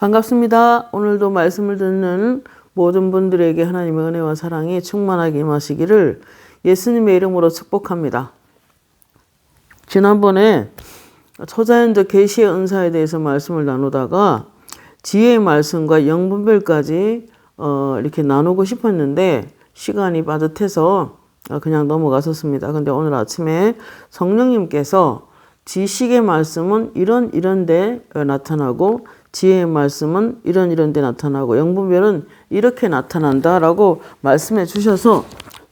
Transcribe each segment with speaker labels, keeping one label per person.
Speaker 1: 반갑습니다. 오늘도 말씀을 듣는 모든 분들에게 하나님의 은혜와 사랑이 충만하게 임하시기를 예수님의 이름으로 축복합니다. 지난번에 초자연적 계시의 은사에 대해서 말씀을 나누다가 지혜의 말씀과 영분별까지 이렇게 나누고 싶었는데 시간이 빠듯해서 그냥 넘어갔었습니다. 근데 오늘 아침에 성령님께서 지식의 말씀은 이런 데 나타나고 지혜의 말씀은 이런 데 나타나고 영분별은 이렇게 나타난다라고 말씀해 주셔서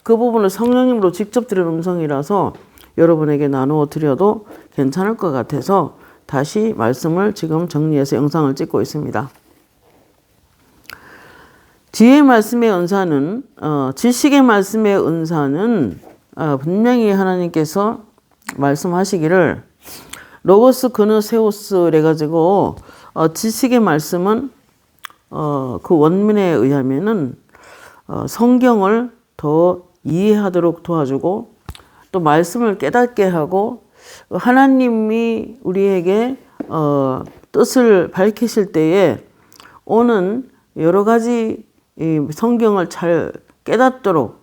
Speaker 1: 그 부분을 성령님으로 직접 들은 음성이라서 여러분에게 나누어 드려도 괜찮을 것 같아서 다시 말씀을 지금 정리해서 영상을 찍고 있습니다. 지혜의 말씀의 은사는 지식의 말씀의 은사는 분명히 하나님께서 말씀하시기를 로고스 그누세우스 이래가지고 지식의 말씀은 그 원문에 의하면은 성경을 더 이해하도록 도와주고 또 말씀을 깨닫게 하고 하나님이 우리에게 뜻을 밝히실 때에 오는 여러 가지 이 성경을 잘 깨닫도록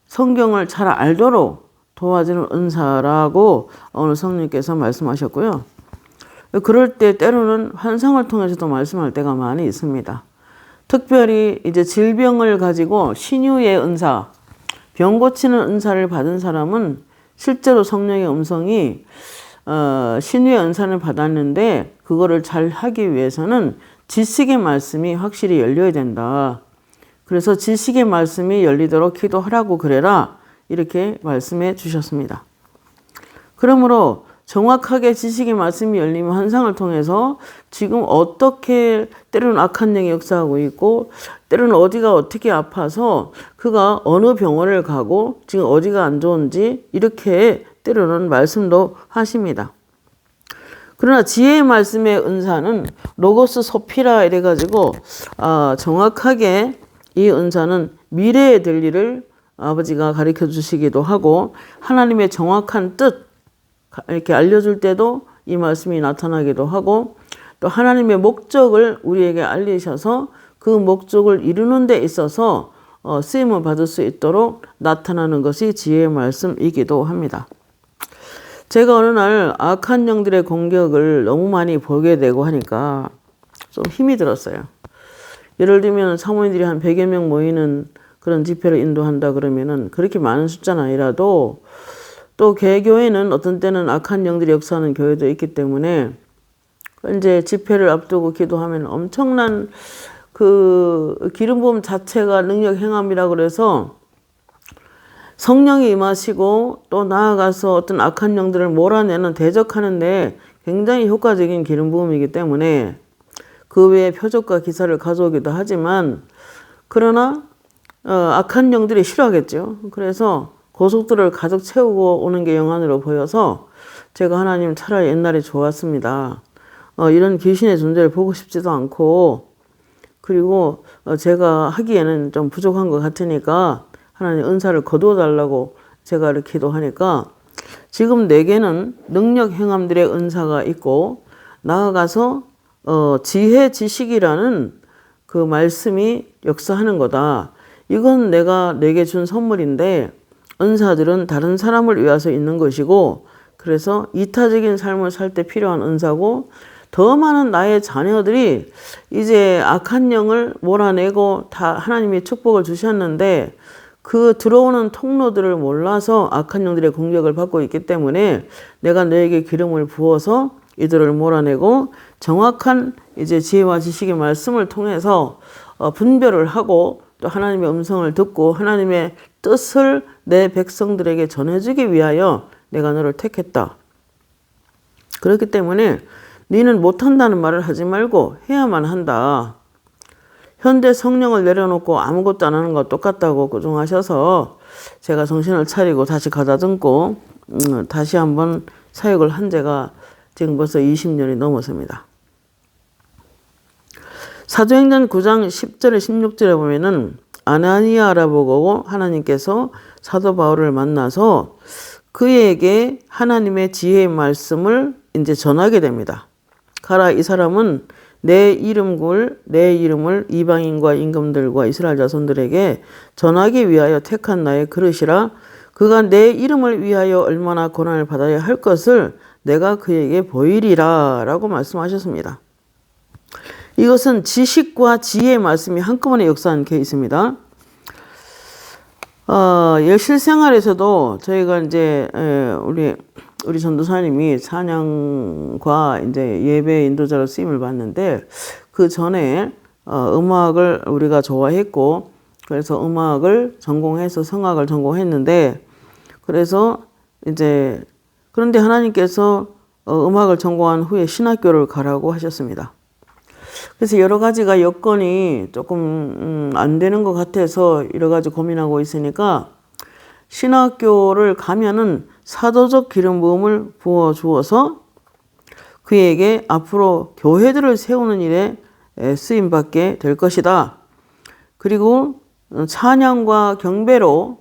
Speaker 1: 성경을 잘 알도록 도와주는 은사라고 오늘 성령님께서 말씀하셨고요. 그럴 때 때로는 환상을 통해서도 말씀할 때가 많이 있습니다. 특별히 이제 질병을 가지고 신유의 은사, 병 고치는 은사를 받은 사람은 실제로 성령의 음성이 신유의 은사를 받았는데 그거를 잘 하기 위해서는 지식의 말씀이 확실히 열려야 된다. 그래서 지식의 말씀이 열리도록 기도하라고 그래라 이렇게 말씀해 주셨습니다. 그러므로 정확하게 지식의 말씀이 열리면 환상을 통해서 지금 어떻게 때로는 악한 영이 역사하고 있고 때로는 어디가 어떻게 아파서 그가 어느 병원을 가고 지금 어디가 안 좋은지 이렇게 때로는 말씀도 하십니다. 그러나 지혜의 말씀의 은사는 로고스 소피라 이래가지고 정확하게 이 은사는 미래에 될 일을 아버지가 가르쳐 주시기도 하고 하나님의 정확한 뜻 이렇게 알려줄 때도 이 말씀이 나타나기도 하고 또 하나님의 목적을 우리에게 알리셔서 그 목적을 이루는 데 있어서 쓰임을 받을 수 있도록 나타나는 것이 지혜의 말씀이기도 합니다. 제가 어느 날 악한 영들의 공격을 너무 많이 보게 되고 하니까 좀 힘이 들었어요. 예를 들면 사모님들이 한 100여 명 모이는 그런 집회를 인도한다 그러면은 그렇게 많은 숫자는 아니라도 또 개교회는 어떤 때는 악한 영들이 역사하는 교회도 있기 때문에 이제 집회를 앞두고 기도하면 엄청난 그 기름 부음 자체가 능력 행함이라 그래서 성령이 임하시고 또 나아가서 어떤 악한 영들을 몰아내는 대적하는데 굉장히 효과적인 기름 부음이기 때문에 그 외에 표적과 기사를 가져오기도 하지만 그러나 악한 영들이 싫어하겠죠. 그래서 고속도로를 가득 채우고 오는 게 영안으로 보여서 제가 하나님 차라리 옛날에 좋았습니다. 이런 귀신의 존재를 보고 싶지도 않고 그리고 제가 하기에는 좀 부족한 것 같으니까 하나님 은사를 거두어 달라고 제가 이렇게 기도하니까 지금 내게는 능력 행함들의 은사가 있고 나아가서 지혜 지식이라는 그 말씀이 역사하는 거다. 이건 내게 준 선물인데 은사들은 다른 사람을 위해서 있는 것이고 그래서 이타적인 삶을 살 때 필요한 은사고 더 많은 나의 자녀들이 이제 악한 영을 몰아내고 다 하나님이 축복을 주셨는데 그 들어오는 통로들을 몰라서 악한 영들의 공격을 받고 있기 때문에 내가 너에게 기름을 부어서 이들을 몰아내고 정확한 이제 지혜와 지식의 말씀을 통해서 분별을 하고 또 하나님의 음성을 듣고 하나님의 뜻을 내 백성들에게 전해주기 위하여 내가 너를 택했다. 그렇기 때문에 너는 못한다는 말을 하지 말고 해야만 한다. 현대 성령을 내려놓고 아무것도 안 하는 거 똑같다고 고정하셔서 제가 정신을 차리고 다시 가다듬고 다시 한번 사역을 한 지가 지금 벌써 20년이 넘었습니다. 사도행전 9장 10절에 16절에 보면은 아나니아라 보고 하나님께서 사도 바울을 만나서 그에게 하나님의 지혜의 말씀을 이제 전하게 됩니다. 가라, 이 사람은 내 이름을 이방인과 임금들과 이스라엘 자손들에게 전하기 위하여 택한 나의 그릇이라. 그가 내 이름을 위하여 얼마나 고난을 받아야 할 것을 내가 그에게 보이리라 라고 말씀하셨습니다. 이것은 지식과 지혜의 말씀이 한꺼번에 역사한 케이스입니다. 실생활에서도 저희가 이제 우리 전도사님이 찬양과 이제 예배 인도자로 쓰임을 받는데, 그 전에 음악을 우리가 좋아했고, 그래서 음악을 전공해서 성악을 전공했는데, 그래서 이제 그런데 하나님께서 음악을 전공한 후에 신학교를 가라고 하셨습니다. 그래서 여러 가지가 여건이 조금 안 되는 것 같아서 여러 가지 고민하고 있으니까, 신학교를 가면은 사도적 기름 부음을 부어 주어서 그에게 앞으로 교회들을 세우는 일에 쓰임 받게 될 것이다. 그리고 찬양과 경배로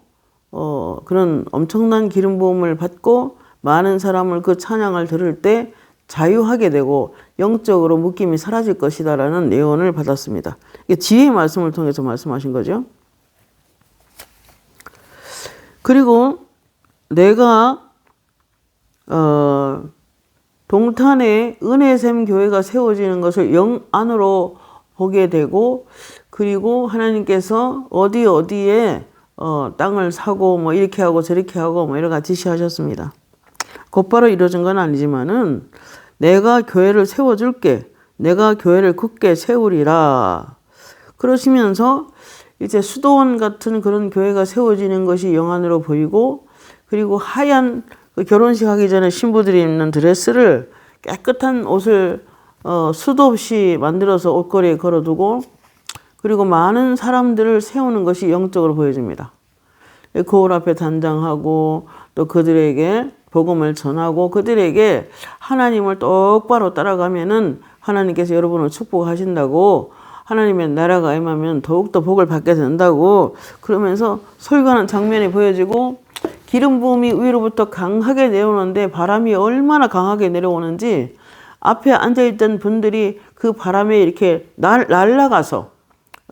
Speaker 1: 그런 엄청난 기름 부음을 받고 많은 사람을 그 찬양을 들을 때 자유하게 되고 영적으로 묶임이 사라질 것이다라는 예언을 받았습니다. 이게 지혜의 말씀을 통해서 말씀하신 거죠. 그리고 내가 동탄에 은혜샘 교회가 세워지는 것을 영 안으로 보게 되고, 그리고 하나님께서 어디에 땅을 사고 뭐 이렇게 하고 저렇게 하고 뭐 여러 가지 지시하셨습니다. 곧바로 이루어진 건 아니지만은 내가 교회를 세워줄게, 내가 교회를 굳게 세우리라 그러시면서 이제 수도원 같은 그런 교회가 세워지는 것이 영안으로 보이고, 그리고 하얀 그 결혼식 하기 전에 신부들이 입는 드레스를 깨끗한 옷을 수도 없이 만들어서 옷걸이에 걸어두고, 그리고 많은 사람들을 세우는 것이 영적으로 보여집니다. 거울 앞에 단장하고 또 그들에게 복음을 전하고 그들에게 하나님을 똑바로 따라가면은 하나님께서 여러분을 축복하신다고, 하나님의 나라가 임하면 더욱더 복을 받게 된다고 그러면서 설교하는 장면이 보여지고, 기름 부음이 위로부터 강하게 내려오는데 바람이 얼마나 강하게 내려오는지 앞에 앉아있던 분들이 그 바람에 이렇게 날아가서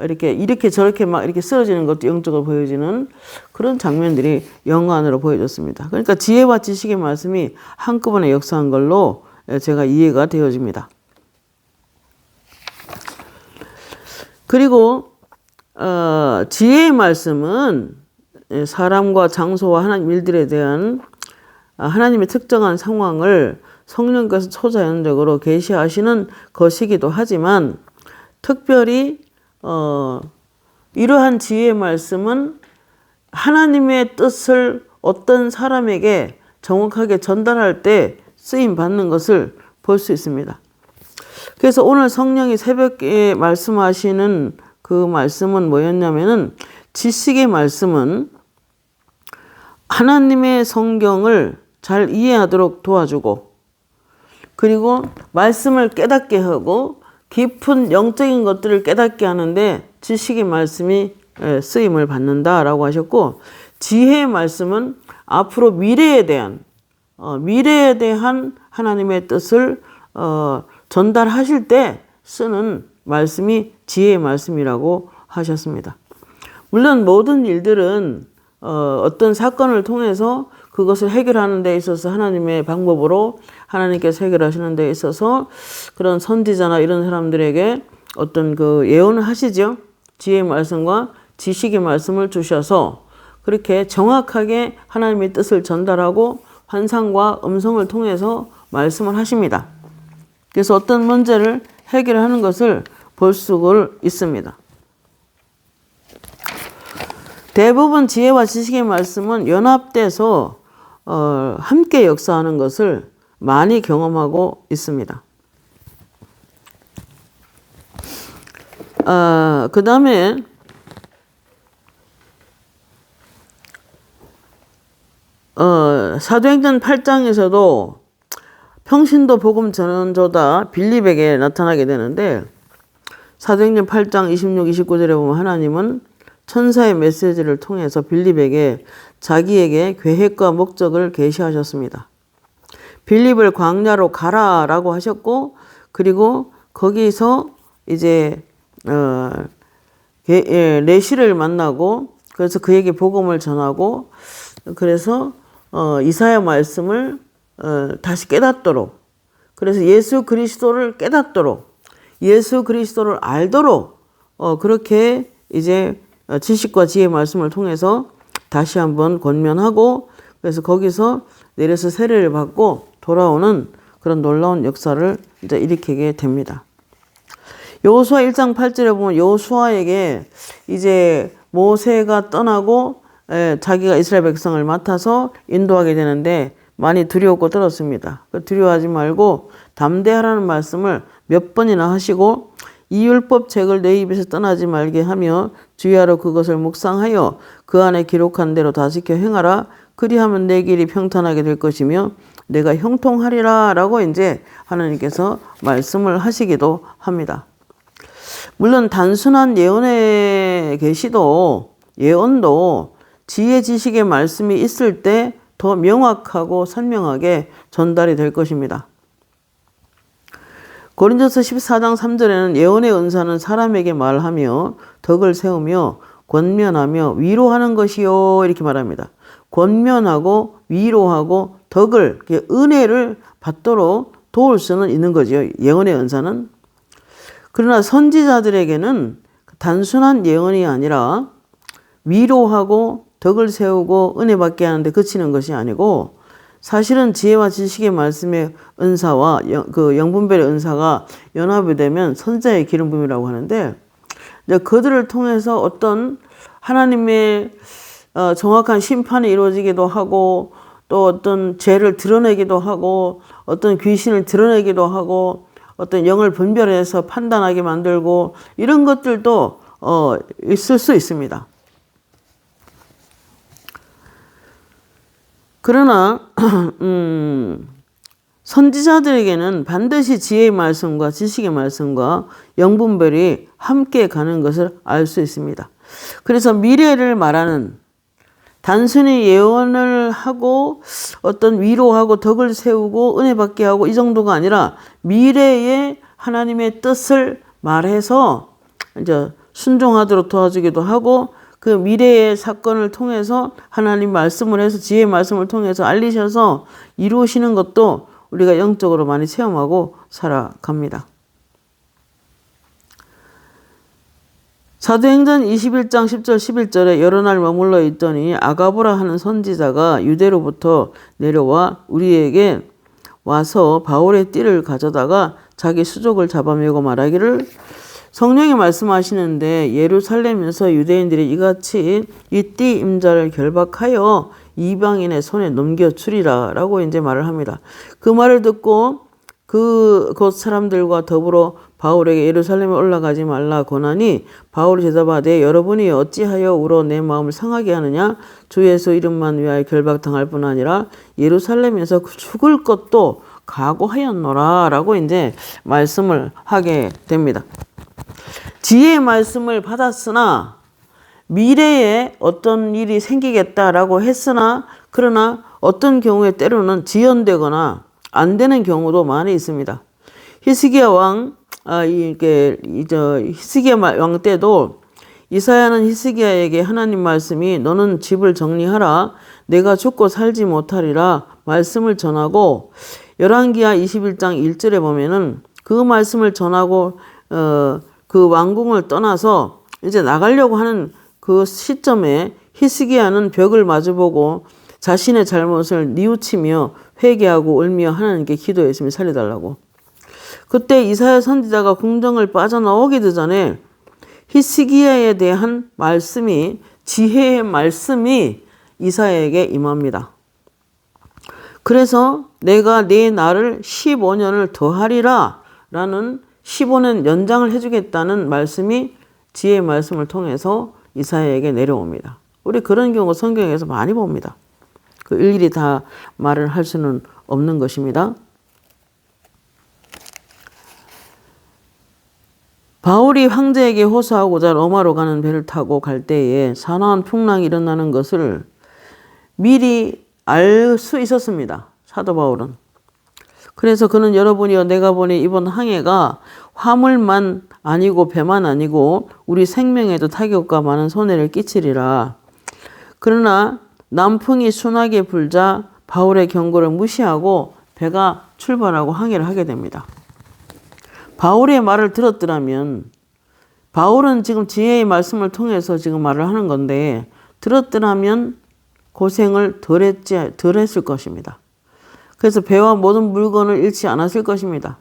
Speaker 1: 이렇게 저렇게 막 이렇게 쓰러지는 것도 영적으로 보여지는 그런 장면들이 영안으로 보여졌습니다. 그러니까 지혜와 지식의 말씀이 한꺼번에 역사한 걸로 제가 이해가 되어집니다. 그리고 지혜의 말씀은 사람과 장소와 하나님 일들에 대한 하나님의 특정한 상황을 성령께서 초자연적으로 계시하시는 것이기도 하지만, 특별히 이러한 지혜의 말씀은 하나님의 뜻을 어떤 사람에게 정확하게 전달할 때 쓰임 받는 것을 볼 수 있습니다. 그래서 오늘 성령이 새벽에 말씀하시는 그 말씀은 뭐였냐면은, 지식의 말씀은 하나님의 성경을 잘 이해하도록 도와주고, 그리고 말씀을 깨닫게 하고 깊은 영적인 것들을 깨닫게 하는데 지식의 말씀이 쓰임을 받는다라고 하셨고, 지혜의 말씀은 앞으로 미래에 대한 하나님의 뜻을 전달하실 때 쓰는 말씀이 지혜의 말씀이라고 하셨습니다. 물론 모든 일들은 어떤 사건을 통해서 그것을 해결하는 데 있어서 하나님의 방법으로 하나님께서 해결하시는 데 있어서 그런 선지자나 이런 사람들에게 어떤 그 예언을 하시죠. 지혜의 말씀과 지식의 말씀을 주셔서 그렇게 정확하게 하나님의 뜻을 전달하고 환상과 음성을 통해서 말씀을 하십니다. 그래서 어떤 문제를 해결하는 것을 볼 수가 있습니다. 대부분 지혜와 지식의 말씀은 연합돼서 함께 역사하는 것을 많이 경험하고 있습니다. 그 다음에 사도행전 8장에서도 평신도 복음 전원조다 빌립에게 나타나게 되는데, 사도행전 8장 26, 29절에 보면 하나님은 천사의 메시지를 통해서 빌립에게 자기에게 계획과 목적을 계시하셨습니다. 빌립을 광야로 가라라고 하셨고, 그리고 거기서 이제 레시를 만나고 그래서 그에게 복음을 전하고 그래서 이사야 말씀을 다시 깨닫도록 그래서 예수 그리스도를 깨닫도록 예수 그리스도를 알도록 그렇게 이제 지식과 지혜 말씀을 통해서 다시 한번 권면하고 그래서 거기서 내려서 세례를 받고 돌아오는 그런 놀라운 역사를 이제 일으키게 됩니다. 여호수아 1장 8절에 보면 여호수아에게 이제 모세가 떠나고 자기가 이스라엘 백성을 맡아서 인도하게 되는데 많이 두려웠고 떨었습니다. 두려워하지 말고 담대하라는 말씀을 몇 번이나 하시고 이 율법 책을 내 입에서 떠나지 말게 하며 주의하러 그것을 묵상하여 그 안에 기록한 대로 다 지켜 행하라. 그리하면 내 길이 평탄하게 될 것이며 내가 형통하리라 라고 이제 하나님께서 말씀을 하시기도 합니다. 물론 단순한 예언의 계시도 예언도 지혜 지식의 말씀이 있을 때 더 명확하고 선명하게 전달이 될 것입니다. 고린도서 14장 3절에는 예언의 은사는 사람에게 말하며 덕을 세우며 권면하며 위로하는 것이요 이렇게 말합니다. 권면하고 위로하고 덕을 은혜를 받도록 도울 수는 있는 거죠. 예언의 은사는. 그러나 선지자들에게는 단순한 예언이 아니라 위로하고 덕을 세우고 은혜 받게 하는데 그치는 것이 아니고 사실은 지혜와 지식의 말씀의 은사와 그 영분별의 은사가 연합이 되면 선지자의 기름 부음이라고 하는데 이제 그들을 통해서 어떤 하나님의 정확한 심판이 이루어지기도 하고 또 어떤 죄를 드러내기도 하고 어떤 귀신을 드러내기도 하고 어떤 영을 분별해서 판단하게 만들고 이런 것들도 있을 수 있습니다. 그러나 선지자들에게는 반드시 지혜의 말씀과 지식의 말씀과 영분별이 함께 가는 것을 알 수 있습니다. 그래서 미래를 말하는 단순히 예언을 하고 어떤 위로하고 덕을 세우고 은혜 받게 하고 이 정도가 아니라 미래의 하나님의 뜻을 말해서 이제 순종하도록 도와주기도 하고 그 미래의 사건을 통해서 하나님 말씀을 해서 지혜의 말씀을 통해서 알리셔서 이루시는 것도 우리가 영적으로 많이 체험하고 살아갑니다. 사도행전 21장 10절 11절에 여러 날 머물러 있더니 아가보라 하는 선지자가 유대로부터 내려와 우리에게 와서 바울의 띠를 가져다가 자기 수족을 잡아매고 말하기를 성령이 말씀하시는데 예루살렘에서 유대인들이 이같이 이 띠 임자를 결박하여 이방인의 손에 넘겨주리라 라고 이제 말을 합니다. 그 말을 듣고 그 사람들과 더불어 바울에게 예루살렘에 올라가지 말라 권하니 바울이 대답하되 여러분이 어찌하여 울어 내 마음을 상하게 하느냐 주 예수 이름만 위하여 결박당할 뿐 아니라 예루살렘에서 죽을 것도 각오하였노라 라고 이제 말씀을 하게 됩니다. 지혜의 말씀을 받았으나 미래에 어떤 일이 생기겠다라고 했으나 그러나 어떤 경우에 때로는 지연되거나 안 되는 경우도 많이 있습니다. 히스기야 왕 히스기야 왕 때도 이사야는 히스기야에게 하나님 말씀이 너는 집을 정리하라 내가 죽고 살지 못하리라 말씀을 전하고 열왕기하 21장 1절에 보면은 그 말씀을 전하고 그 왕궁을 떠나서 이제 나가려고 하는 그 시점에 히스기야는 벽을 마주보고 자신의 잘못을 뉘우치며 회개하고 울며 하나님께 기도했으며 살려달라고. 그때 이사야 선지자가 궁정을 빠져나오기도 전에 히스기야에 대한 말씀이 지혜의 말씀이 이사야에게 임합니다. 그래서 내가 네 날을 15년을 더하리라 라는 15년 연장을 해주겠다는 말씀이 지혜의 말씀을 통해서 이사야에게 내려옵니다. 우리 그런 경우 성경에서 많이 봅니다. 그 일일이 다 말을 할 수는 없는 것입니다. 바울이 황제에게 호소하고자 로마로 가는 배를 타고 갈 때에 사나운 풍랑이 일어나는 것을 미리 알 수 있었습니다. 사도 바울은. 그래서 그는 여러분이여 내가 보니 이번 항해가 화물만 아니고 배만 아니고 우리 생명에도 타격과 많은 손해를 끼치리라. 그러나 남풍이 순하게 불자 바울의 경고를 무시하고 배가 출발하고 항해를 하게 됩니다. 바울의 말을 들었더라면, 바울은 지금 지혜의 말씀을 통해서 지금 말을 하는 건데, 들었더라면 고생을 덜 했을 것입니다. 그래서 배와 모든 물건을 잃지 않았을 것입니다.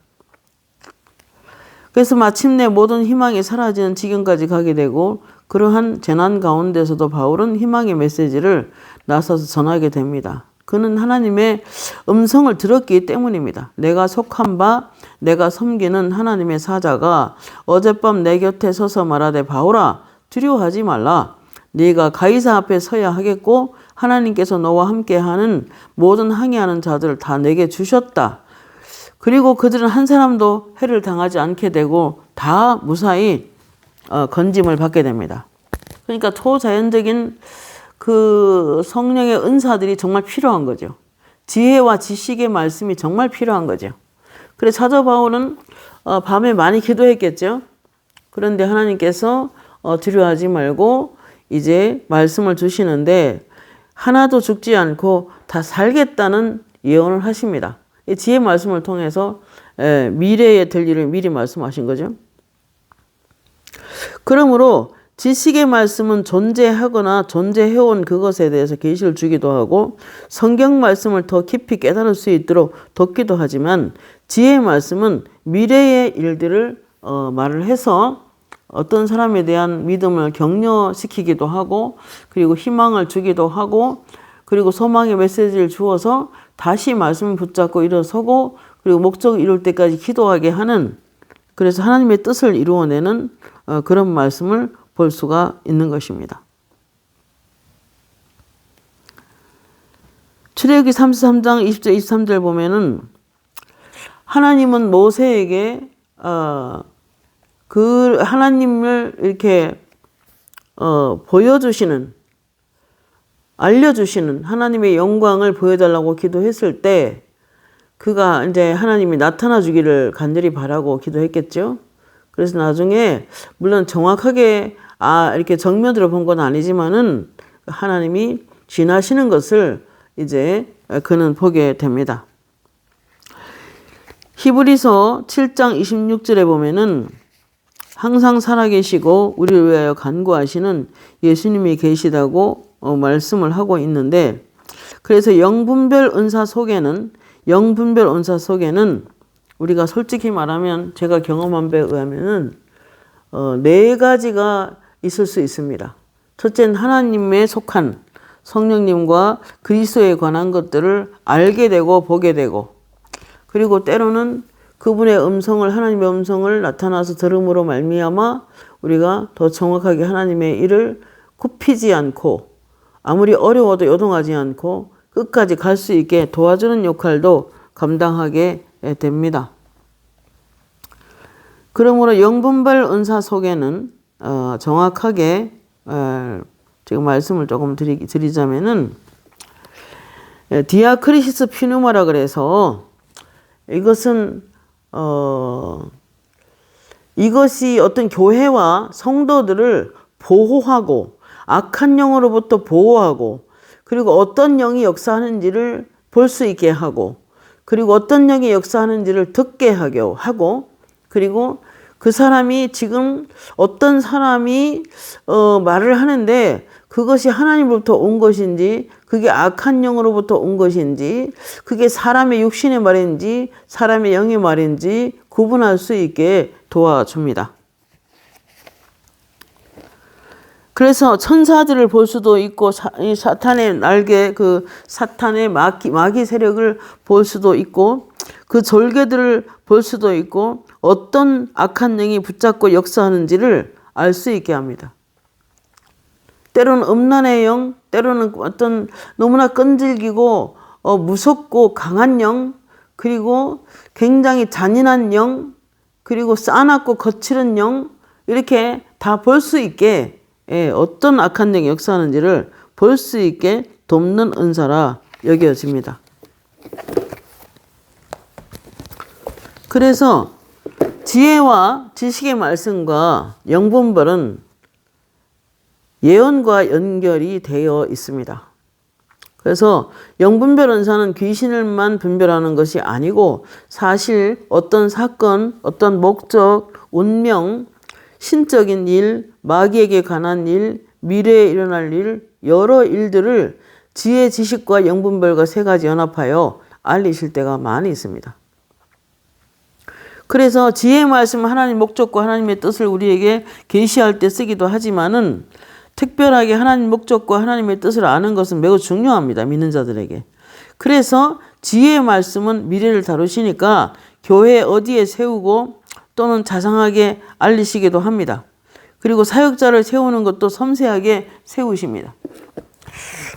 Speaker 1: 그래서 마침내 모든 희망이 사라지는 지경까지 가게 되고, 그러한 재난 가운데서도 바울은 희망의 메시지를 나서서 전하게 됩니다. 그는 하나님의 음성을 들었기 때문입니다. 내가 속한 바, 내가 섬기는 하나님의 사자가 어젯밤 내 곁에 서서 말하되, 바울아, 두려워하지 말라. 네가 가이사 앞에 서야 하겠고 하나님께서 너와 함께하는 모든 항해하는 자들을 다 내게 주셨다. 그리고 그들은 한 사람도 해를 당하지 않게 되고 다 무사히 건짐을 받게 됩니다. 그러니까 초자연적인 그 성령의 은사들이 정말 필요한 거죠. 지혜와 지식의 말씀이 정말 필요한 거죠. 그래서 사도 바울은 밤에 많이 기도했겠죠. 그런데 하나님께서 두려워하지 말고 이제 말씀을 주시는데 하나도 죽지 않고 다 살겠다는 예언을 하십니다. 이 지혜 말씀을 통해서 미래에 될 일을 미리 말씀하신 거죠. 그러므로 지식의 말씀은 존재하거나 존재해온 그것에 대해서 계시를 주기도 하고 성경 말씀을 더 깊이 깨달을 수 있도록 돕기도 하지만 지혜의 말씀은 미래의 일들을 말을 해서 어떤 사람에 대한 믿음을 격려시키기도 하고 그리고 희망을 주기도 하고 그리고 소망의 메시지를 주어서 다시 말씀을 붙잡고 일어서고 그리고 목적을 이룰 때까지 기도하게 하는, 그래서 하나님의 뜻을 이루어내는 그런 말씀을 볼 수가 있는 것입니다. 출애굽기 33장 20절 23절 보면은 하나님은 모세에게 그 하나님을 이렇게 보여주시는, 알려주시는 하나님의 영광을 보여달라고 기도했을 때 그가 이제 하나님이 나타나 주기를 간절히 바라고 기도했겠죠. 그래서 나중에 물론 정확하게 이렇게 정면으로 본 건 아니지만은 하나님이 지나시는 것을 이제 그는 보게 됩니다. 히브리서 7장 26절에 보면은 항상 살아계시고 우리를 위하여 간구하시는 예수님이 계시다고 말씀을 하고 있는데, 그래서 영분별 은사 속에는 우리가 솔직히 말하면 제가 경험한 바에 의하면은 4가지가 있을 수 있습니다. 첫째는 하나님에 속한 성령님과 그리스도에 관한 것들을 알게 되고 보게 되고, 그리고 때로는 그분의 음성을, 하나님의 음성을 나타나서 들음으로 말미암아 우리가 더 정확하게 하나님의 일을 굽히지 않고 아무리 어려워도 요동하지 않고 끝까지 갈 수 있게 도와주는 역할도 감당하게 됩니다. 그러므로 영분별 은사 속에는 정확하게 지금 말씀을 조금 드리자면은 디아크리시스 피누마라 그래서 이것이 어떤 교회와 성도들을 보호하고 악한 영으로부터 보호하고 그리고 어떤 영이 역사하는지를 볼 수 있게 하고 그리고 어떤 영이 역사하는지를 듣게 하고 그리고 그 사람이 지금 어떤 사람이 말을 하는데 그것이 하나님으로부터 온 것인지 그게 악한 영으로부터 온 것인지 그게 사람의 육신의 말인지 사람의 영의 말인지 구분할 수 있게 도와줍니다. 그래서 천사들을 볼 수도 있고 이 사탄의 날개, 그 사탄의 마귀 세력을 볼 수도 있고 그 졸개들을 볼 수도 있고 어떤 악한 영이 붙잡고 역사하는지를 알 수 있게 합니다. 때로는 음란의 영, 때로는 어떤 너무나 끈질기고 무섭고 강한 영, 그리고 굉장히 잔인한 영, 그리고 싸납고 거칠은 영, 이렇게 다 볼 수 있게 어떤 악한 영이 역사하는지를 볼 수 있게 돕는 은사라 여겨집니다. 그래서 지혜와 지식의 말씀과 영분별은 예언과 연결이 되어 있습니다. 그래서 영분별 은사는 귀신을만 분별하는 것이 아니고 사실 어떤 사건, 어떤 목적, 운명, 신적인 일, 마귀에게 관한 일, 미래에 일어날 일, 여러 일들을 지혜, 지식과 영분별과 세 가지 연합하여 알리실 때가 많이 있습니다. 그래서 지혜의 말씀, 하나님 목적과 하나님의 뜻을 우리에게 계시할 때 쓰기도 하지만은 특별하게 하나님 목적과 하나님의 뜻을 아는 것은 매우 중요합니다. 믿는 자들에게. 그래서 지혜의 말씀은 미래를 다루시니까 교회 어디에 세우고 또는 자상하게 알리시기도 합니다. 그리고 사역자를 세우는 것도 섬세하게 세우십니다.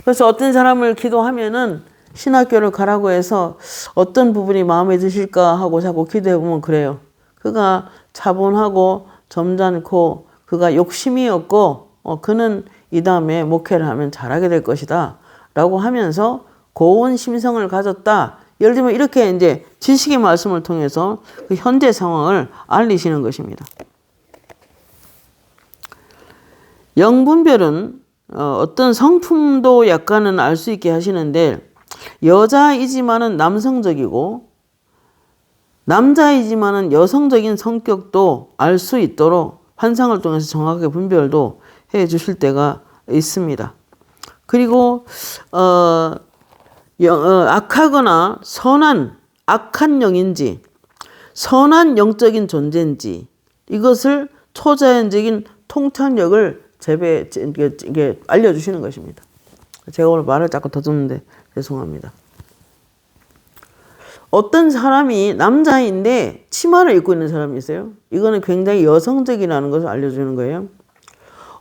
Speaker 1: 그래서 어떤 사람을 기도하면은 신학교를 가라고 해서 어떤 부분이 마음에 드실까 하고 자꾸 기도해보면 그래요. 그가 차분하고 점잖고 그가 욕심이 없고 그는 이 다음에 목회를 하면 잘하게 될 것이다 라고 하면서 고운 심성을 가졌다. 예를 들면 이렇게 이제 지식의 말씀을 통해서 그 현재 상황을 알리시는 것입니다. 영분별은 어떤 성품도 약간은 알 수 있게 하시는데 여자이지만은 남성적이고 남자이지만은 여성적인 성격도 알 수 있도록 환상을 통해서 정확하게 분별도 해 주실 때가 있습니다. 그리고 악하거나 악한 영인지 선한 영적인 존재인지 이것을 초자연적인 통찰력을 이게 알려주시는 것입니다. 제가 오늘 말을 자꾸 더듬는데 죄송합니다. 어떤 사람이 남자인데 치마를 입고 있는 사람이 있어요. 이거는 굉장히 여성적이라는 것을 알려주는 거예요.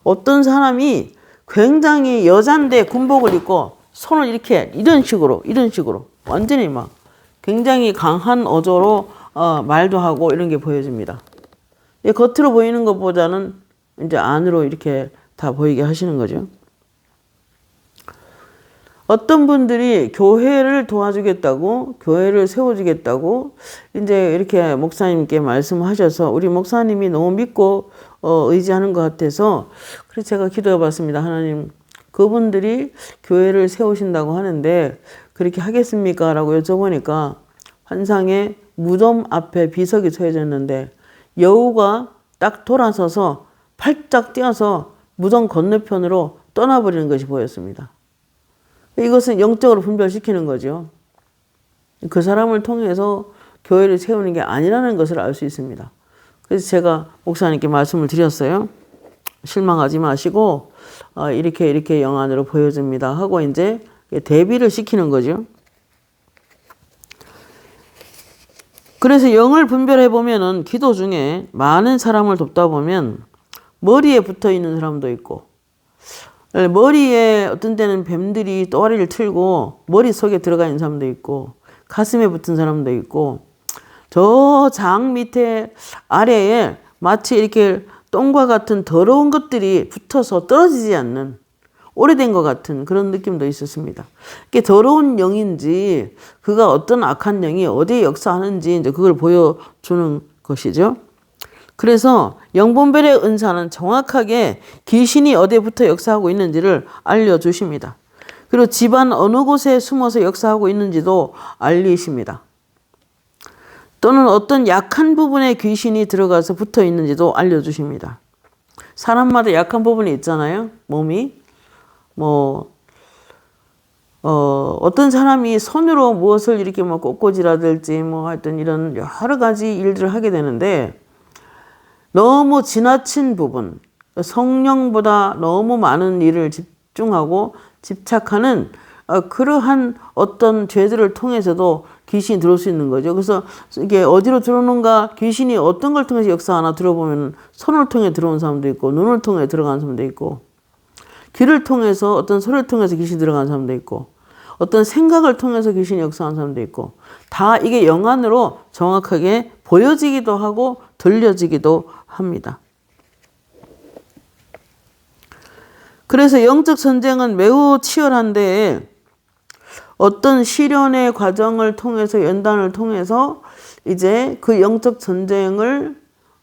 Speaker 1: 어떤 사람이 굉장히 여잔데 군복을 입고 손을 이렇게 이런 식으로 완전히 막 굉장히 강한 어조로 말도 하고 이런 게 보여집니다. 겉으로 보이는 것보다는 이제 안으로 이렇게 다 보이게 하시는 거죠. 어떤 분들이 교회를 도와주겠다고, 교회를 세워주겠다고, 이제 이렇게 목사님께 말씀하셔서 우리 목사님이 너무 믿고, 의지하는 것 같아서, 그래서 제가 기도해 봤습니다. 하나님, 그분들이 교회를 세우신다고 하는데, 그렇게 하겠습니까? 라고 여쭤보니까, 환상에 무덤 앞에 비석이 서여져 있는데, 여우가 딱 돌아서서 팔짝 뛰어서 무덤 건너편으로 떠나버리는 것이 보였습니다. 이것은 영적으로 분별시키는 거죠. 그 사람을 통해서 교회를 세우는 게 아니라는 것을 알 수 있습니다. 그래서 제가 목사님께 말씀을 드렸어요. 실망하지 마시고 이렇게 영안으로 보여집니다 하고 이제 대비를 시키는 거죠. 그래서 영을 분별해 보면은 기도 중에 많은 사람을 돕다 보면 머리에 붙어 있는 사람도 있고 머리에 어떤 때는 뱀들이 또아리를 틀고 머릿속에 들어가 있는 사람도 있고 가슴에 붙은 사람도 있고 저 장 밑에 아래에 마치 이렇게 똥과 같은 더러운 것들이 붙어서 떨어지지 않는 오래된 것 같은 그런 느낌도 있었습니다. 이게 더러운 영인지 그가 어떤 악한 영이 어디에 역사하는지 이제 그걸 보여주는 것이죠. 그래서 영분별의 은사는 정확하게 귀신이 어디에 붙어 역사하고 있는지를 알려주십니다. 그리고 집안 어느 곳에 숨어서 역사하고 있는지도 알리십니다. 또는 어떤 약한 부분에 귀신이 들어가서 붙어 있는지도 알려주십니다. 사람마다 약한 부분이 있잖아요. 몸이. 어떤 사람이 손으로 무엇을 이렇게 꽃꽂이라든지 하여튼 이런 여러 가지 일들을 하게 되는데 너무 지나친 부분, 성령보다 너무 많은 일을 집중하고 집착하는 그러한 어떤 죄들을 통해서도 귀신이 들어올 수 있는 거죠. 그래서 이게 어디로 들어오는가, 귀신이 어떤 걸 통해서 역사하나 들어보면 손을 통해 들어온 사람도 있고 눈을 통해 들어간 사람도 있고 귀를 통해서 어떤 소리를 통해서 귀신이 들어간 사람도 있고 어떤 생각을 통해서 귀신이 역사하는 사람도 있고 다 이게 영안으로 정확하게 보여지기도 하고 들려지기도 합니다. 그래서 영적 전쟁은 매우 치열한데 어떤 시련의 과정을 통해서 연단을 통해서 이제 그 영적 전쟁을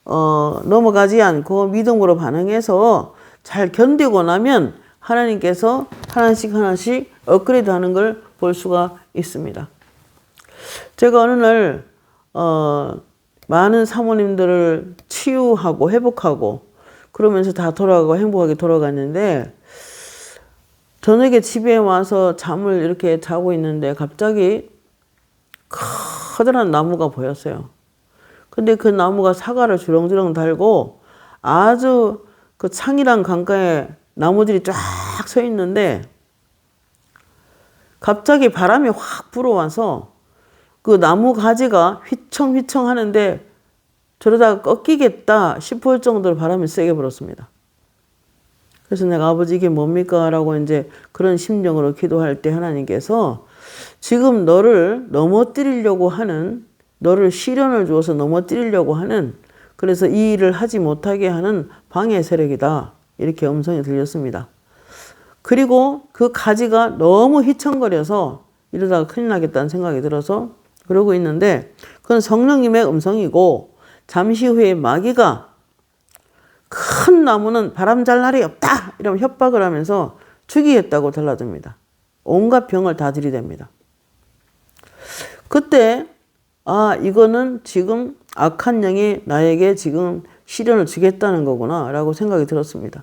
Speaker 1: 넘어가지 않고 믿음으로 반응해서 잘 견디고 나면 하나님께서 하나씩 하나씩 업그레이드 하는 걸 볼 수가 있습니다. 제가 어느 날 많은 사모님들을 치유하고 회복하고 그러면서 다 돌아가고 행복하게 돌아갔는데 저녁에 집에 와서 잠을 이렇게 자고 있는데 갑자기 커다란 나무가 보였어요. 근데 그 나무가 사과를 주렁주렁 달고 아주 그 창이랑 강가에 나무들이 쫙 서 있는데 갑자기 바람이 확 불어와서 그 나무 가지가 휘청휘청 하는데 저러다가 꺾이겠다 싶을 정도로 바람이 세게 불었습니다. 그래서 내가 아버지 이게 뭡니까? 라고 이제 그런 심정으로 기도할 때 하나님께서 지금 너를 넘어뜨리려고 하는, 너를 시련을 주어서 넘어뜨리려고 하는, 그래서 이 일을 하지 못하게 하는 방해 세력이다. 이렇게 음성이 들렸습니다. 그리고 그 가지가 너무 휘청거려서 이러다가 큰일 나겠다는 생각이 들어서 그러고 있는데 그건 성령님의 음성이고 잠시 후에 마귀가 큰 나무는 바람 잘 날이 없다 이러면 협박을 하면서 죽이겠다고 달라듭니다. 온갖 병을 다 들이댑니다. 그때 이거는 지금 악한 영이 나에게 지금 시련을 주겠다는 거구나 라고 생각이 들었습니다.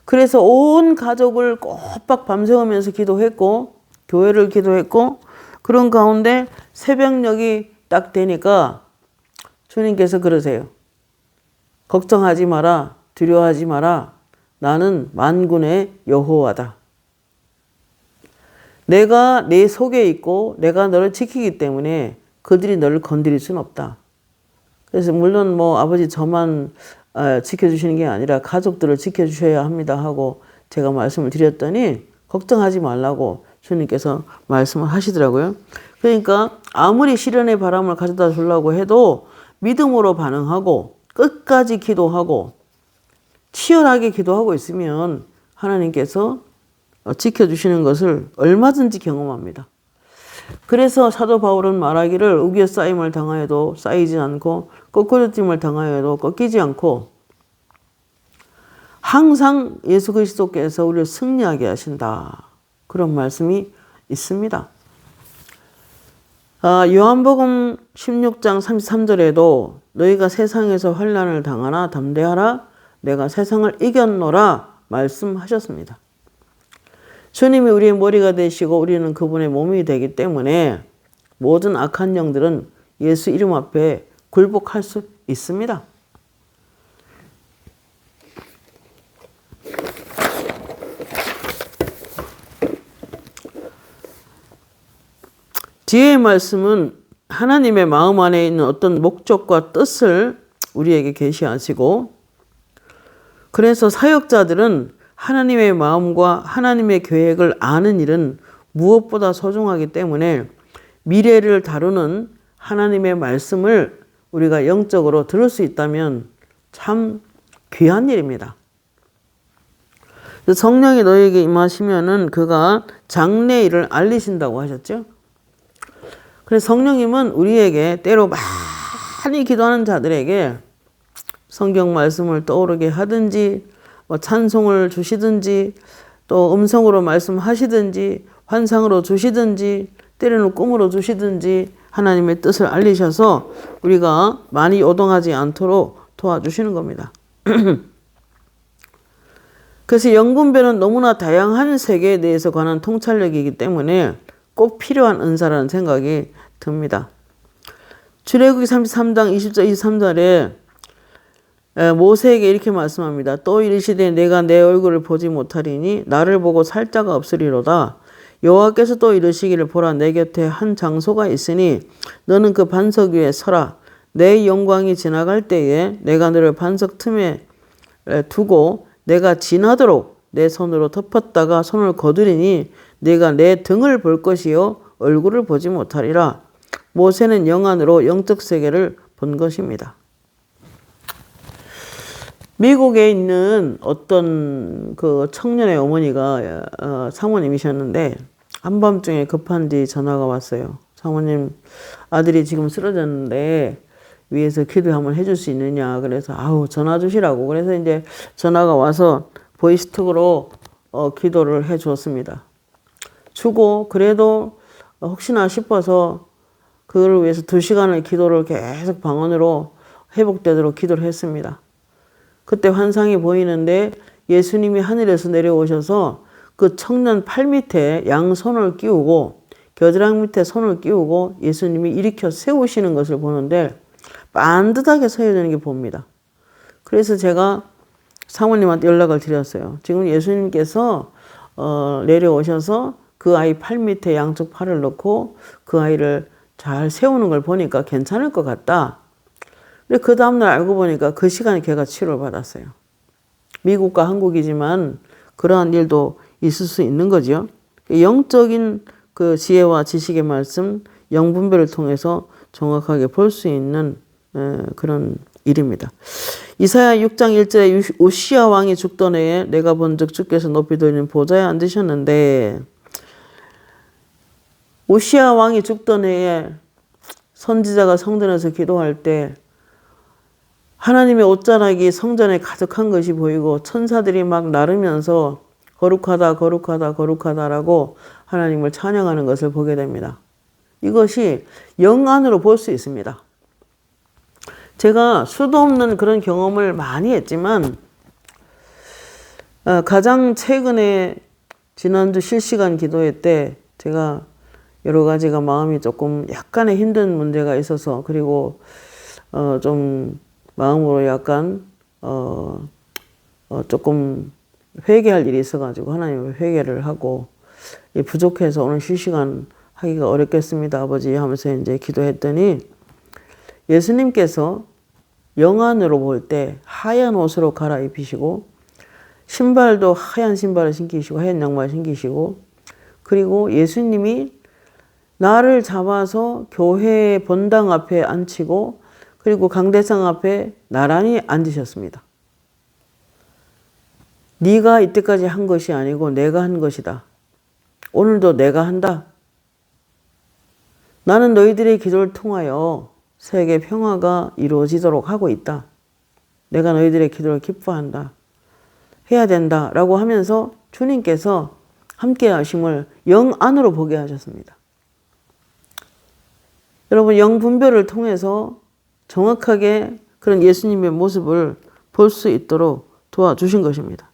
Speaker 1: 그래서 온 가족을 꼬박 밤새우면서 기도했고 교회를 기도했고 그런 가운데 새벽녘이 딱 되니까 주님께서 그러세요. 걱정하지 마라. 두려워하지 마라. 나는 만군의 여호와다. 내가 내 속에 있고 내가 너를 지키기 때문에 그들이 너를 건드릴 수는 없다. 그래서 물론 아버지 저만 지켜주시는 게 아니라 가족들을 지켜주셔야 합니다 하고 제가 말씀을 드렸더니 걱정하지 말라고 주님께서 말씀을 하시더라고요. 그러니까 아무리 시련의 바람을 가져다 주려고 해도 믿음으로 반응하고 끝까지 기도하고 치열하게 기도하고 있으면 하나님께서 지켜주시는 것을 얼마든지 경험합니다. 그래서 사도 바울은 말하기를 우기에 쌓임을 당하여도 쌓이지 않고 거꾸로 짐을 당하여도 꺾이지 않고 항상 예수 그리스도께서 우리를 승리하게 하신다. 그런 말씀이 있습니다. 요한복음 16장 33절에도 너희가 세상에서 환난을 당하나 담대하라 내가 세상을 이겼노라 말씀하셨습니다. 주님이 우리의 머리가 되시고 우리는 그분의 몸이 되기 때문에 모든 악한 영들은 예수 이름 앞에 굴복할 수 있습니다. 뒤의 말씀은 하나님의 마음 안에 있는 어떤 목적과 뜻을 우리에게 계시하시고 그래서 사역자들은 하나님의 마음과 하나님의 계획을 아는 일은 무엇보다 소중하기 때문에 미래를 다루는 하나님의 말씀을 우리가 영적으로 들을 수 있다면 참 귀한 일입니다. 성령이 너에게 임하시면은 그가 장래일을 알리신다고 하셨죠. 그래서 성령님은 우리에게 때로 많이 기도하는 자들에게 성경 말씀을 떠오르게 하든지 찬송을 주시든지 또 음성으로 말씀하시든지 환상으로 주시든지 때로는 꿈으로 주시든지 하나님의 뜻을 알리셔서 우리가 많이 요동하지 않도록 도와주시는 겁니다. 그래서 영분별은 너무나 다양한 세계에 대해서 관한 통찰력이기 때문에 꼭 필요한 은사라는 생각이 듭니다. 출애굽기 33장 20절 23절에 모세에게 이렇게 말씀합니다. 또 이르시되 내가 내 얼굴을 보지 못하리니 나를 보고 살 자가 없으리로다. 여호와께서 또 이르시기를 보라 내 곁에 한 장소가 있으니 너는 그 반석 위에 서라. 내 영광이 지나갈 때에 내가 너를 반석 틈에 두고 내가 지나도록 내 손으로 덮었다가 손을 거두리니 내가 내 등을 볼 것이요 얼굴을 보지 못하리라. 모세는 영안으로 영적 세계를 본 것입니다. 미국에 있는 어떤 그 청년의 어머니가 사모님이셨는데 한밤중에 급한지 전화가 왔어요. 사모님 아들이 지금 쓰러졌는데 위에서 기도 한번 해줄 수 있느냐. 그래서 전화 주시라고. 그래서 이제 전화가 와서 보이스톡으로 기도를 해 주었습니다. 주고 그래도 혹시나 싶어서 그걸 위해서 2시간을 기도를 계속 방언으로 회복되도록 기도를 했습니다. 그때 환상이 보이는데 예수님이 하늘에서 내려오셔서 그 청년 팔 밑에 양손을 끼우고 겨드랑이 밑에 손을 끼우고 예수님이 일으켜 세우시는 것을 보는데 반듯하게 서 있는 게 봅니다. 그래서 제가 사모님한테 연락을 드렸어요. 지금 예수님께서 내려오셔서 그 아이 팔 밑에 양쪽 팔을 넣고 그 아이를 잘 세우는 걸 보니까 괜찮을 것 같다. 근데 그 다음날 알고 보니까 그 시간에 걔가 치료를 받았어요. 미국과 한국이지만 그러한 일도 있을 수 있는 거죠. 영적인 그 지혜와 지식의 말씀, 영분별을 통해서 정확하게 볼 수 있는 그런 일입니다. 이사야 6장 1절에 우시야 왕이 죽던 해에 내가 본즉 주께서 높이 들리는 보좌에 앉으셨는데, 우시야 왕이 죽던 해에 선지자가 성전에서 기도할 때 하나님의 옷자락이 성전에 가득한 것이 보이고 천사들이 막 나르면서 거룩하다 거룩하다 거룩하다라고 하나님을 찬양하는 것을 보게 됩니다. 이것이 영 안으로 볼 수 있습니다. 제가 수도 없는 그런 경험을 많이 했지만 가장 최근에 지난주 실시간 기도회 때 제가 여러 가지가 마음이 조금 약간의 힘든 문제가 있어서, 그리고 좀 마음으로 약간 조금 회개할 일이 있어가지고 하나님을 회개를 하고, 부족해서 오늘 실시간 하기가 어렵겠습니다 아버지 하면서 이제 기도했더니 예수님께서 영안으로 볼 때 하얀 옷으로 갈아입히시고 신발도 하얀 신발을 신기시고 하얀 양말 신기시고, 그리고 예수님이 나를 잡아서 교회 본당 앞에 앉히고 그리고 강대상 앞에 나란히 앉으셨습니다. 네가 이때까지 한 것이 아니고 내가 한 것이다. 오늘도 내가 한다. 나는 너희들의 기도를 통하여 세계 평화가 이루어지도록 하고 있다. 내가 너희들의 기도를 기뻐한다. 해야 된다. 라고 하면서 주님께서 함께 하심을 영 안으로 보게 하셨습니다. 여러분, 영 분별을 통해서 정확하게 그런 예수님의 모습을 볼 수 있도록 도와주신 것입니다.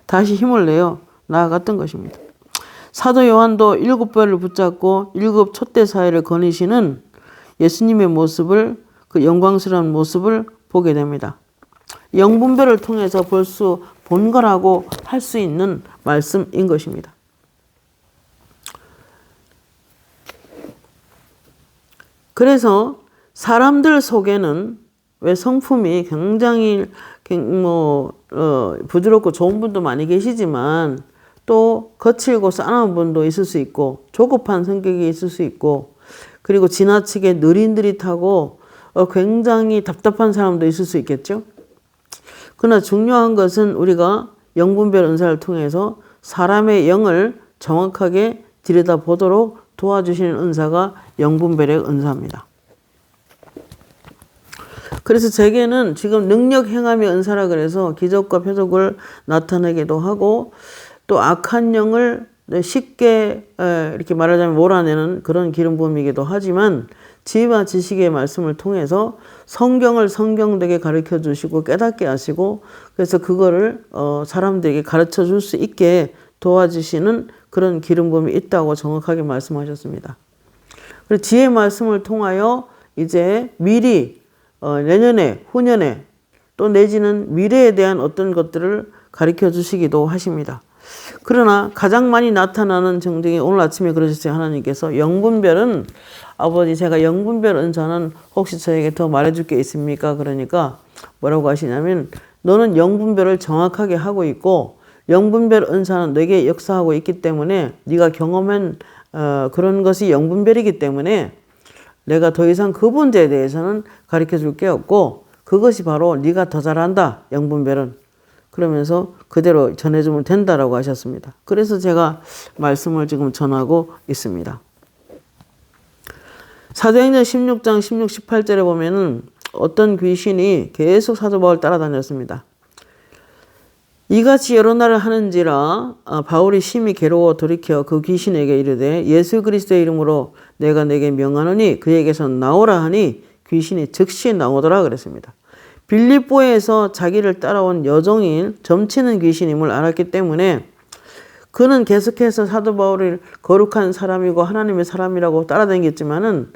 Speaker 1: 다시 힘을 내어 나아갔던 것입니다. 사도 요한도 7배를 붙잡고 7 촛대 사이를 거니시는 예수님의 모습을, 그 영광스러운 모습을 보게 됩니다. 영분별을 통해서 본 거라고 할 수 있는 말씀인 것입니다. 그래서 사람들 속에는 왜 성품이 굉장히 부드럽고 좋은 분도 많이 계시지만 또 거칠고 싸나운 분도 있을 수 있고 조급한 성격이 있을 수 있고, 그리고 지나치게 느릿느릿하고 굉장히 답답한 사람도 있을 수 있겠죠. 그러나 중요한 것은 우리가 영분별 은사를 통해서 사람의 영을 정확하게 들여다보도록 도와주시는 은사가 영분별의 은사입니다. 그래서 제게는 지금 능력 행함의 은사라 그래서 기적과 표적을 나타내기도 하고 또 악한 영을 쉽게 이렇게 말하자면 몰아내는 그런 기름 부음이기도 하지만, 지혜와 지식의 말씀을 통해서 성경을 성경되게 가르쳐 주시고 깨닫게 하시고, 그래서 그거를 사람들에게 가르쳐 줄 수 있게 도와주시는 그런 기름 부음이 있다고 정확하게 말씀하셨습니다. 그리고 지혜의 말씀을 통하여 이제 미리 내년에, 후년에 또 내지는 미래에 대한 어떤 것들을 가르쳐 주시기도 하십니다. 그러나 가장 많이 나타나는 증상이 오늘 아침에 그러셨어요. 하나님께서 영분별은, 아버지 제가 영분별 은사는 혹시 저에게 더 말해줄 게 있습니까? 그러니까 뭐라고 하시냐면, 너는 영분별을 정확하게 하고 있고 영분별 은사는 내게 역사하고 있기 때문에 네가 경험한 그런 것이 영분별이기 때문에 내가 더 이상 그 문제에 대해서는 가르쳐 줄 게 없고 그것이 바로 네가 더 잘한다, 영분별은. 그러면서 그대로 전해주면 된다라고 하셨습니다. 그래서 제가 말씀을 지금 전하고 있습니다. 사도행전 16장 16, 18절에 보면은 어떤 귀신이 계속 사도 바울 따라다녔습니다. 이같이 여러 날을 하는지라 바울이 심히 괴로워 돌이켜 그 귀신에게 이르되 예수 그리스도의 이름으로 내가 내게 명하노니 그에게서 나오라 하니 귀신이 즉시 나오더라 그랬습니다. 빌립보에서 자기를 따라온 여종인 점치는 귀신임을 알았기 때문에 그는 계속해서 사도 바울을 거룩한 사람이고 하나님의 사람이라고 따라다녔지만은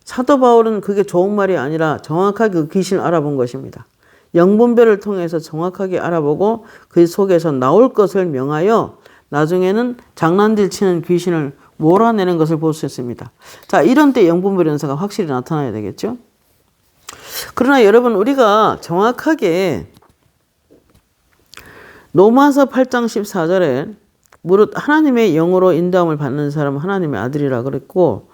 Speaker 1: 사도 바울은 그게 좋은 말이 아니라 정확하게 그 귀신을 알아본 것입니다. 영분별을 통해서 정확하게 알아보고 그 속에서 나올 것을 명하여 나중에는 장난질 치는 귀신을 몰아내는 것을 볼 수 있습니다. 자, 이런 때 영분별 연사가 확실히 나타나야 되겠죠? 그러나 여러분, 우리가 정확하게 로마서 8장 14절에 무릇 하나님의 영으로 인도함을 받는 사람은 하나님의 아들이라 그랬고,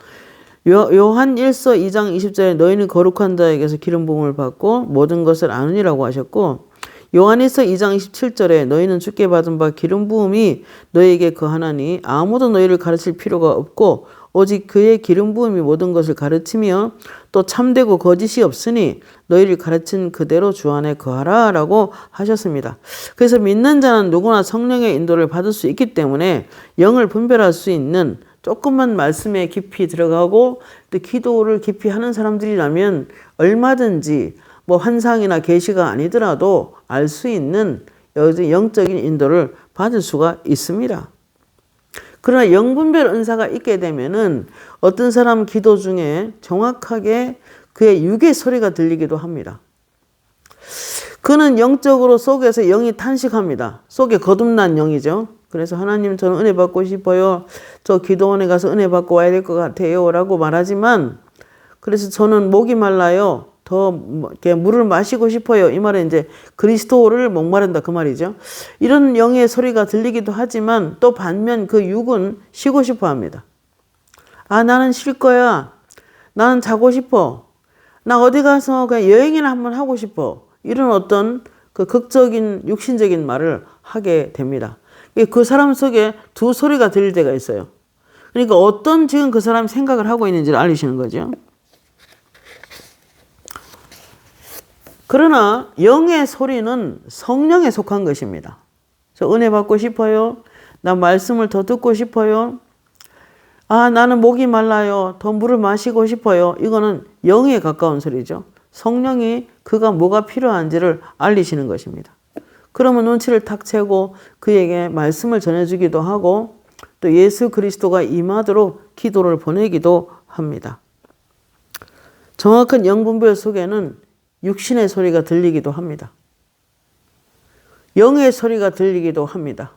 Speaker 1: 요한 1서 2장 20절에 너희는 거룩한 자에게서 기름 부음을 받고 모든 것을 아느니라고 하셨고, 요한 1서 2장 27절에 너희는 주께 받은 바 기름 부음이 너희에게 거하나니 아무도 너희를 가르칠 필요가 없고 오직 그의 기름 부음이 모든 것을 가르치며 또 참되고 거짓이 없으니 너희를 가르친 그대로 주 안에 거하라 라고 하셨습니다. 그래서 믿는 자는 누구나 성령의 인도를 받을 수 있기 때문에 영을 분별할 수 있는 조금만 말씀에 깊이 들어가고 또 기도를 깊이 하는 사람들이라면 얼마든지 뭐 환상이나 계시가 아니더라도 알 수 있는 영적인 인도를 받을 수가 있습니다. 그러나 영분별 은사가 있게 되면은 어떤 사람 기도 중에 정확하게 그의 육의 소리가 들리기도 합니다. 그는 영적으로 속에서 영이 탄식합니다. 속에 거듭난 영이죠. 그래서 하나님 저는 은혜 받고 싶어요. 저 기도원에 가서 은혜 받고 와야 될 것 같아요. 라고 말하지만 그래서 저는 목이 말라요. 더 물을 마시고 싶어요. 이 말은 이제 그리스도를 목마른다 그 말이죠. 이런 영의 소리가 들리기도 하지만 또 반면 그 육은 쉬고 싶어 합니다. 아, 나는 쉴 거야. 나는 자고 싶어. 나 어디 가서 그냥 여행이나 한번 하고 싶어. 이런 어떤 그 극적인 육신적인 말을 하게 됩니다. 그 사람 속에 두 소리가 들릴 때가 있어요. 그러니까 어떤 지금 그 사람이 생각을 하고 있는지를 알리시는 거죠. 그러나 영의 소리는 성령에 속한 것입니다. 저 은혜 받고 싶어요. 나 말씀을 더 듣고 싶어요. 아, 나는 목이 말라요. 더 물을 마시고 싶어요. 이거는 영에 가까운 소리죠. 성령이 그가 뭐가 필요한지를 알리시는 것입니다. 그러면 눈치를 탁 채고 그에게 말씀을 전해주기도 하고 또 예수 그리스도가 임하도록 기도를 보내기도 합니다. 정확한 영분별 속에는 육신의 소리가 들리기도 합니다. 영의 소리가 들리기도 합니다.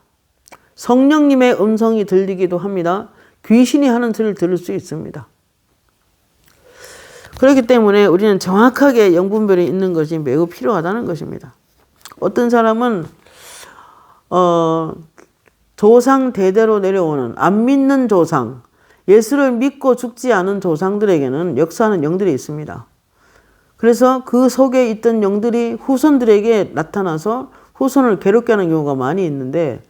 Speaker 1: 성령님의 음성이 들리기도 합니다. 귀신이 하는 소리를 들을 수 있습니다. 그렇기 때문에 우리는 정확하게 영분별이 있는 것이 매우 필요하다는 것입니다. 어떤 사람은 조상 대대로 내려오는 안 믿는 조상, 예수를 믿고 죽지 않은 조상들에게는 역사하는 영들이 있습니다. 그래서 그 속에 있던 영들이 후손들에게 나타나서 후손을 괴롭게 하는 경우가 많이 있는데,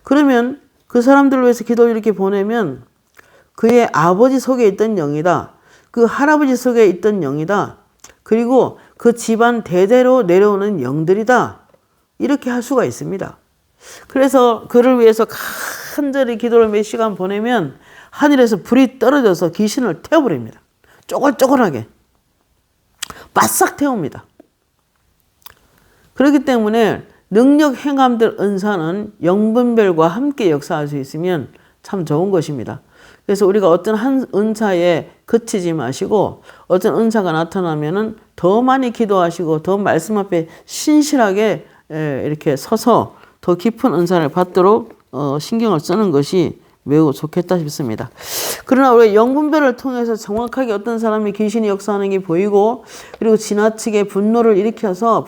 Speaker 1: 그러면 그 사람들을 위해서 기도를 이렇게 보내면 그의 아버지 속에 있던 영이다. 그 할아버지 속에 있던 영이다. 그리고 그 집안 대대로 내려오는 영들이다. 이렇게 할 수가 있습니다. 그래서 그를 위해서 간절히 기도를 몇 시간 보내면 하늘에서 불이 떨어져서 귀신을 태워버립니다. 쪼글쪼글하게. 바싹 태웁니다. 그렇기 때문에 능력 행함들 은사는 영분별과 함께 역사할 수 있으면 참 좋은 것입니다. 그래서 우리가 어떤 한 은사에 그치지 마시고 어떤 은사가 나타나면은 더 많이 기도하시고 더 말씀 앞에 신실하게 이렇게 서서 더 깊은 은사를 받도록 신경을 쓰는 것이 매우 좋겠다 싶습니다. 그러나 우리가 영분별을 통해서 정확하게 어떤 사람이 귀신이 역사하는 게 보이고 그리고 지나치게 분노를 일으켜서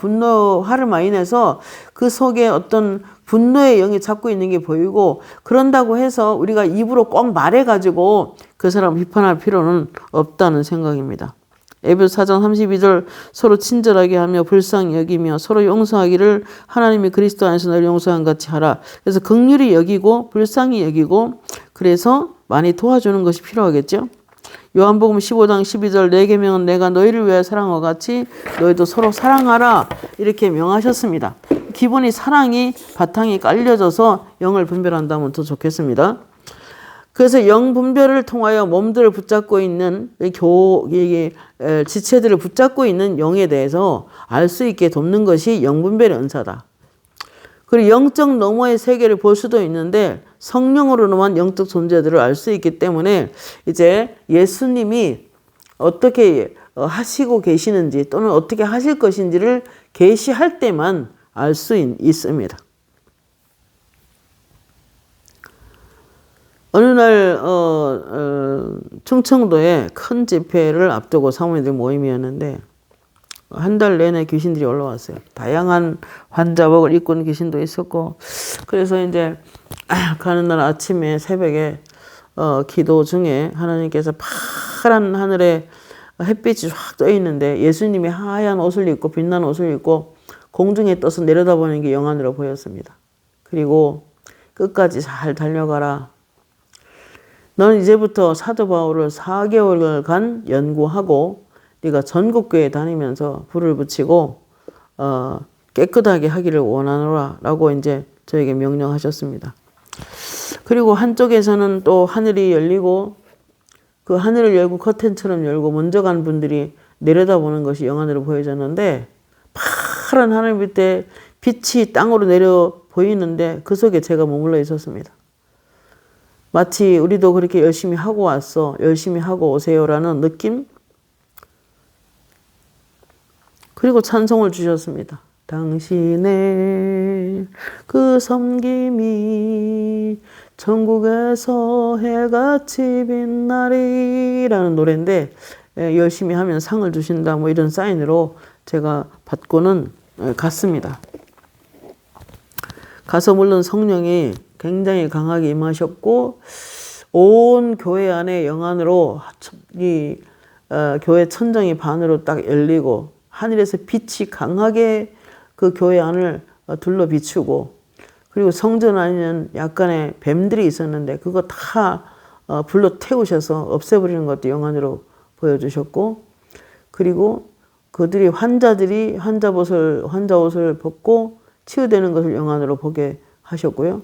Speaker 1: 화를 많이 내서 그 속에 어떤 분노의 영이 잡고 있는 게 보이고 그런다고 해서 우리가 입으로 꼭 말해가지고 그 사람을 비판할 필요는 없다는 생각입니다. 에베소 4장 32절 서로 친절하게 하며 불쌍히 여기며 서로 용서하기를 하나님이 그리스도 안에서 널 용서한 같이 하라. 그래서 긍휼히 여기고 불쌍히 여기고 그래서 많이 도와주는 것이 필요하겠죠. 요한복음 15장 12절 내 계명은 내가 너희를 위하여 사랑한 것 같이 너희도 서로 사랑하라 이렇게 명하셨습니다. 기본이 사랑이 바탕이 깔려져서 영을 분별한다면 더 좋겠습니다. 그래서 영 분별을 통하여 몸들을 붙잡고 있는 지체들을 붙잡고 있는 영에 대해서 알 수 있게 돕는 것이 영 분별의 은사다. 그리고 영적 너머의 세계를 볼 수도 있는데 성령으로만 영적 존재들을 알 수 있기 때문에 이제 예수님이 어떻게 하시고 계시는지 또는 어떻게 하실 것인지를 계시할 때만 알 수 있습니다. 어느 날 충청도에 큰 집회를 앞두고 사모님들 모임이었는데 한 달 내내 귀신들이 올라왔어요. 다양한 환자복을 입고 있는 귀신도 있었고, 그래서 이제 가는 날 아침에 새벽에 기도 중에 하나님께서 파란 하늘에 햇빛이 확 떠 있는데 예수님이 하얀 옷을 입고 빛나는 옷을 입고 공중에 떠서 내려다보는 게 영안으로 보였습니다. 그리고 끝까지 잘 달려가라. 너는 이제부터 사도 바울을 4개월간 연구하고 네가 전국교회 다니면서 불을 붙이고 깨끗하게 하기를 원하노라 라고 이제 저에게 명령하셨습니다. 그리고 한쪽에서는 또 하늘이 열리고 그 하늘을 열고 커튼처럼 열고 먼저 간 분들이 내려다보는 것이 영안으로 보여졌는데 파란 하늘 밑에 빛이 땅으로 내려 보이는데 그 속에 제가 머물러 있었습니다. 마치 우리도 그렇게 열심히 하고 왔어, 열심히 하고 오세요라는 느낌? 그리고 찬송을 주셨습니다. 당신의 그 섬김이 천국에서 해같이 빛나리라는 노래인데 열심히 하면 상을 주신다 뭐 이런 사인으로 제가 받고는 갔습니다. 가서 물론 성령이 굉장히 강하게 임하셨고 온 교회 안에 영안으로 이 교회 천정이 반으로 딱 열리고 하늘에서 빛이 강하게 그 교회 안을 둘러 비추고 그리고 성전 안에는 약간의 뱀들이 있었는데 그거 다 불로 태우셔서 없애버리는 것도 영안으로 보여주셨고 그리고 그들이 환자들이 환자 옷을 벗고 치유되는 것을 영안으로 보게 하셨고요.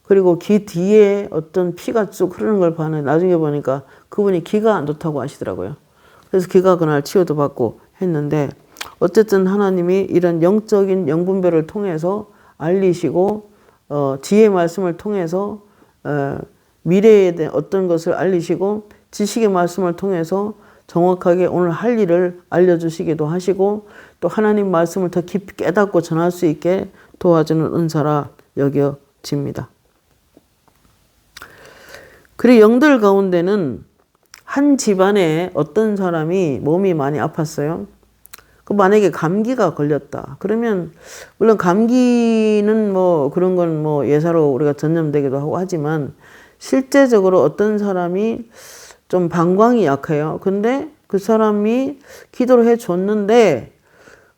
Speaker 1: 그리고 귀 뒤에 어떤 피가 쭉 흐르는 걸 봤는데 나중에 보니까 그분이 귀가 안 좋다고 하시더라고요. 그래서 귀가 그날 치유도 받고 했는데 어쨌든 하나님이 이런 영적인 영분별을 통해서 알리시고 지혜의 말씀을 통해서 미래에 대한 어떤 것을 알리시고 지식의 말씀을 통해서 정확하게 오늘 할 일을 알려주시기도 하시고 또 하나님 말씀을 더 깊이 깨닫고 전할 수 있게 도와주는 은사라 여겨집니다. 그리고 영들 가운데는 한 집안에 어떤 사람이 몸이 많이 아팠어요. 그 만약에 감기가 걸렸다. 그러면 물론 감기는 뭐 그런 건 뭐 예사로 우리가 전염되기도 하고 하지만 실제적으로 어떤 사람이 좀 방광이 약해요. 근데 그 사람이 기도를 해 줬는데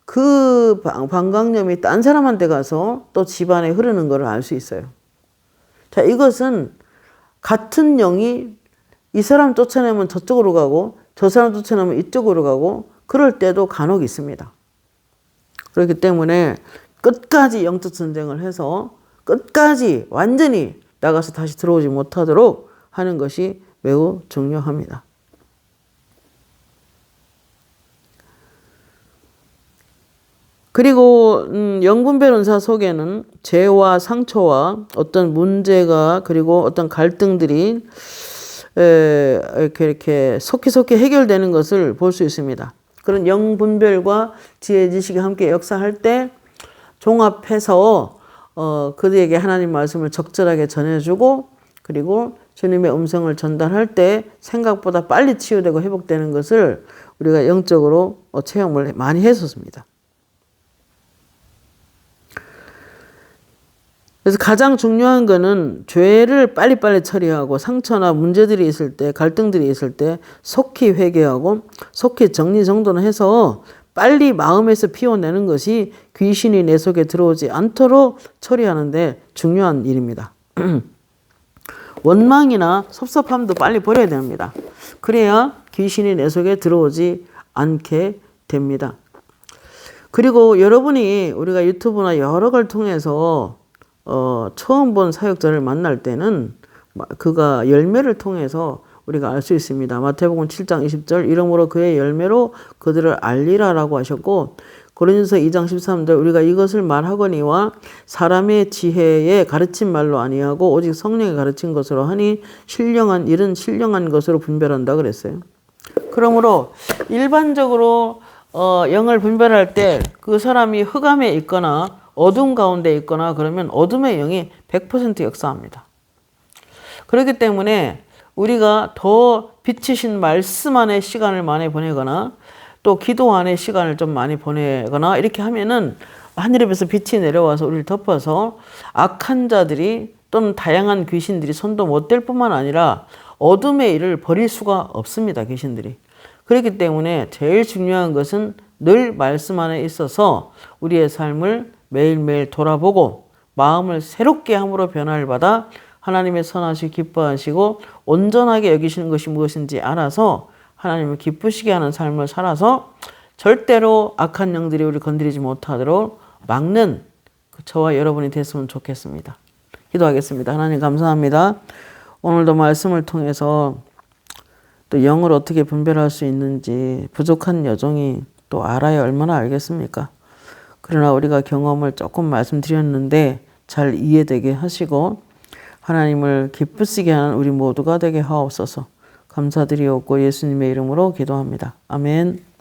Speaker 1: 그 방광염이 딴 사람한테 가서 또 집안에 흐르는 걸 알 수 있어요. 자, 이것은 같은 영이 이 사람 쫓아내면 저쪽으로 가고 저 사람 쫓아내면 이쪽으로 가고 그럴 때도 간혹 있습니다. 그렇기 때문에 끝까지 영적 전쟁을 해서 끝까지 완전히 나가서 다시 들어오지 못하도록 하는 것이 매우 중요합니다. 그리고 영분별 은사 속에는 죄와 상처와 어떤 문제가 그리고 어떤 갈등들이 이렇게 속히 해결되는 것을 볼 수 있습니다. 그런 영분별과 지혜 지식이 함께 역사할 때 종합해서 그들에게 하나님 말씀을 적절하게 전해주고 그리고 주님의 음성을 전달할 때 생각보다 빨리 치유되고 회복되는 것을 우리가 영적으로 체험을 많이 했었습니다. 그래서 가장 중요한 거는 죄를 빨리빨리 처리하고 상처나 문제들이 있을 때 갈등들이 있을 때 속히 회개하고 속히 정리정돈을 해서 빨리 마음에서 피워내는 것이 귀신이 내 속에 들어오지 않도록 처리하는 데 중요한 일입니다. 원망이나 섭섭함도 빨리 버려야 됩니다. 그래야 귀신이 내 속에 들어오지 않게 됩니다. 그리고 여러분이 우리가 유튜브나 여러 걸 통해서 처음 본 사역자를 만날 때는 그가 열매를 통해서 우리가 알 수 있습니다. 마태복음 7장 20절 이러므로 그의 열매로 그들을 알리라라고 하셨고 고린도서 2장 13절 우리가 이것을 말하거니와 사람의 지혜에 가르친 말로 아니하고 오직 성령이 가르친 것으로 하니 신령한 일은 신령한 것으로 분별한다 그랬어요. 그러므로 일반적으로 영을 분별할 때 그 사람이 흑암에 있거나 어둠 가운데 있거나 그러면 어둠의 영이 100% 역사합니다. 그렇기 때문에 우리가 더 빛이신 말씀 안에 시간을 많이 보내거나 또 기도 안에 시간을 좀 많이 보내거나 이렇게 하면은 하늘에서 빛이 내려와서 우리를 덮어서 악한 자들이 또는 다양한 귀신들이 손도 못 댈 뿐만 아니라 어둠의 일을 벌일 수가 없습니다. 귀신들이. 그렇기 때문에 제일 중요한 것은 늘 말씀 안에 있어서 우리의 삶을 매일매일 돌아보고 마음을 새롭게 함으로 변화를 받아 하나님의 선하시고 기뻐하시고 온전하게 여기시는 것이 무엇인지 알아서 하나님을 기쁘시게 하는 삶을 살아서 절대로 악한 영들이 우리를 건드리지 못하도록 막는 저와 여러분이 됐으면 좋겠습니다. 기도하겠습니다. 하나님 감사합니다. 오늘도 말씀을 통해서 또 영을 어떻게 분별할 수 있는지 부족한 여종이 또 알아야 얼마나 알겠습니까? 그러나 우리가 경험을 조금 말씀드렸는데 잘 이해되게 하시고 하나님을 기쁘시게 하는 우리 모두가 되게 하옵소서. 감사드리옵고 예수님의 이름으로 기도합니다. 아멘.